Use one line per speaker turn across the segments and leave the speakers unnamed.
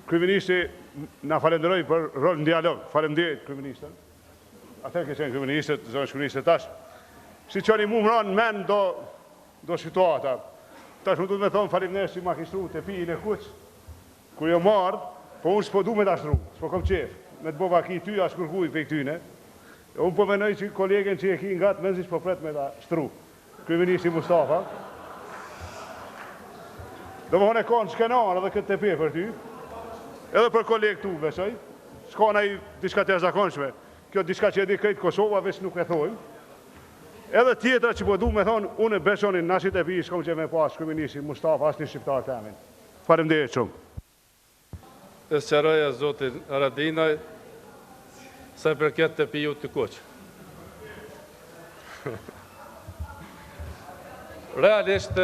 Kryeministri na falenderoj për rol në dialog. Faleminderit kryeministër. Atëherë që qenë kryeministër, zonë kryeministër tash. Si qeni mu mran men do situata. Tash më duhet me thonë faleminderit si magistru të pijin e kuq, kur jo marrë, po unë s'po du me ta shtru, s'po kom qef. Me të bova ki ty, as kërkuj për këtyne. Unë po menoj që kolegen që e ki nga të menzis po pret me ta shtru. Kryeministri Mustafa. Do më hone konë skenar edhe këtë të pe për ty. Edhe për kolegë tu, besoj. S'ka nëj diska të jashtëzakonshme. Kjo diska që e di krejtë Kosova, veç nuk e thojmë. Edhe tjetra që po du me thonë, unë beshonin nasit e pi, s'kom që me pas kryeministri Mustafa, asë një shqiptar të amin. Faleminderit shumë.
E sqaroja zotin Haradinaj, sa i përket të piju të kuq. Realisht,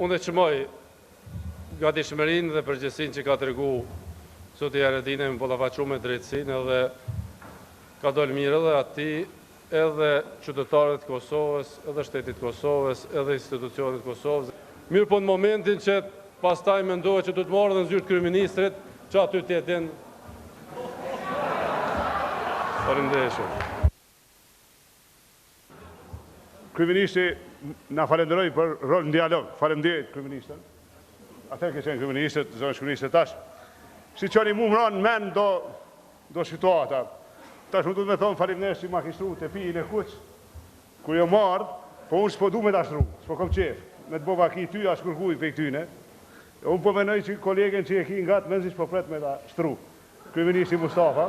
unë e qëmoj gatishmërinë dhe përgjegjësinë që ka tregu zoti Haradinaj më pollafaqu me drejtësinë edhe ka dol mirë edhe ati, edhe qytetarët Kosovës, edhe shtetit Kosovës, edhe institucionet Kosovës. Mirë po në momentin që pastaj mendohet që du të marrë dhe në zyrë kryeministrit, që aty t'jetin. Faleminderit shumë.
Kryeministri na falenderoj për rol në dialog. Faleminderit kryeministër. Atëherë që qenë kryeministër, zonë kryeministër tash. Si qeni mu mran men do situata. Tash më duhet me thonë faleminderit si magistru të pijin e kuq, kur jo marrë, po unë s'po du me ta shtru, s'po kom qef. Me të bova ki ty, as kërkuj për këtyne. Unë po menoj që kolegen që e ki nga të menzis po pret me ta shtru. Kryeministri Mustafa.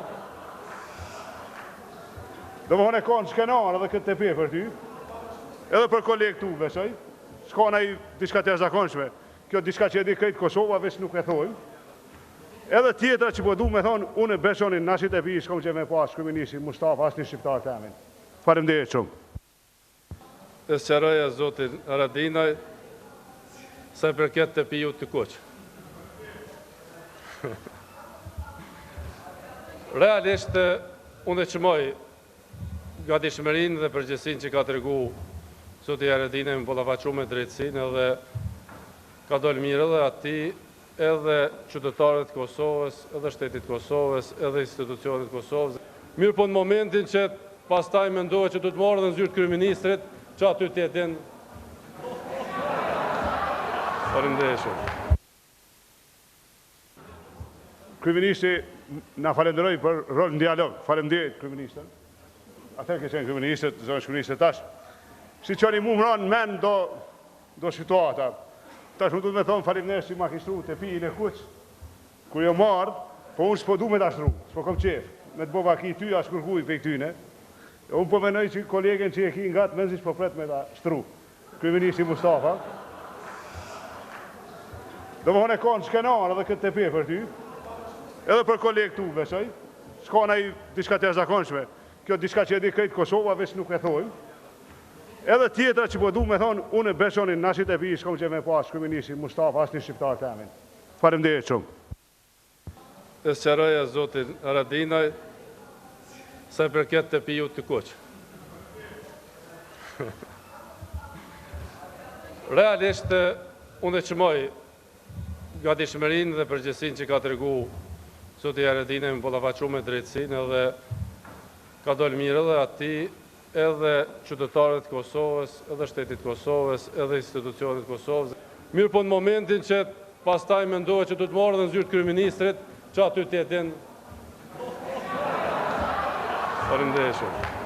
Do më hone konë skenar edhe këtë të pe për ty. Edhe për kolegë tu, besoj. S'ka nëj diska të jashtëzakonshme. Kjo diska që e di krejtë Kosova, veç nuk e thojmë. Edhe tjetra që po du me thonë, unë e beshonin nasit e pi, s'kom që me pas kryeministri Mustafa, asë një shqiptar të amin. Faleminderit shumë.
E sqaroja zotin Haradinaj, sa i përket të piju të kuq. Realisht, unë e qëmoj gatishmërinë dhe përgjegjësinë që ka tregu zoti Haradinaj më pollafaqu me drejtësinë edhe ka dol mirë edhe ati, edhe qytetarët Kosovës, edhe shtetit Kosovës, edhe institucionet Kosovës. Mirë po në momentin që pastaj mendohet që du të marrë dhe në zyrë kryeministrit, që aty t'jetin. Faleminderit shumë.
Kryeministri na falenderoj për rol në dialog. Faleminderit kryeministër. Atëherë që qenë kryeministër, zonë kryeministër tash. Si qeni mu mran men do situata. Tash më duhet me thonë faleminderit si magistru të pijin e kuq, kur jo marrë, po unë s'po du me ta shtru, s'po kom qef. Me të bova ki ty, as kërkuj për këtyne. Unë po menoj që kolegen që e ki nga të menzis po pret me ta shtru. Kryeministri Mustafa. Do më hone konë skenar edhe këtë të pe për ty. Edhe për kolegë tu, besoj. S'ka nëj diska të jashtëzakonshme. Kjo diska që e di krejtë Kosova, veç nuk e thojmë. Edhe tjetra që po du me thonë, unë e beshonin nasit e pi, s'kom që me pas kryeministri Mustafa, asë një shqiptar të amin. Faleminderit shumë.
E sqaroja zotin Haradinaj, sa i përket të piju të kuq. Realisht, unë e qëmoj gatishmërinë dhe përgjegjësinë që ka tregu zoti Haradinaj më pollafaqu me drejtësinë edhe ka dol mirë edhe ati, edhe qytetarët Kosovës, edhe shtetit Kosovës, edhe institucionet Kosovës. Mirë po në momentin që pastaj mendohet që du të marrë dhe në zyrë kryeministrit, që aty t'jetin. Faleminderit shumë.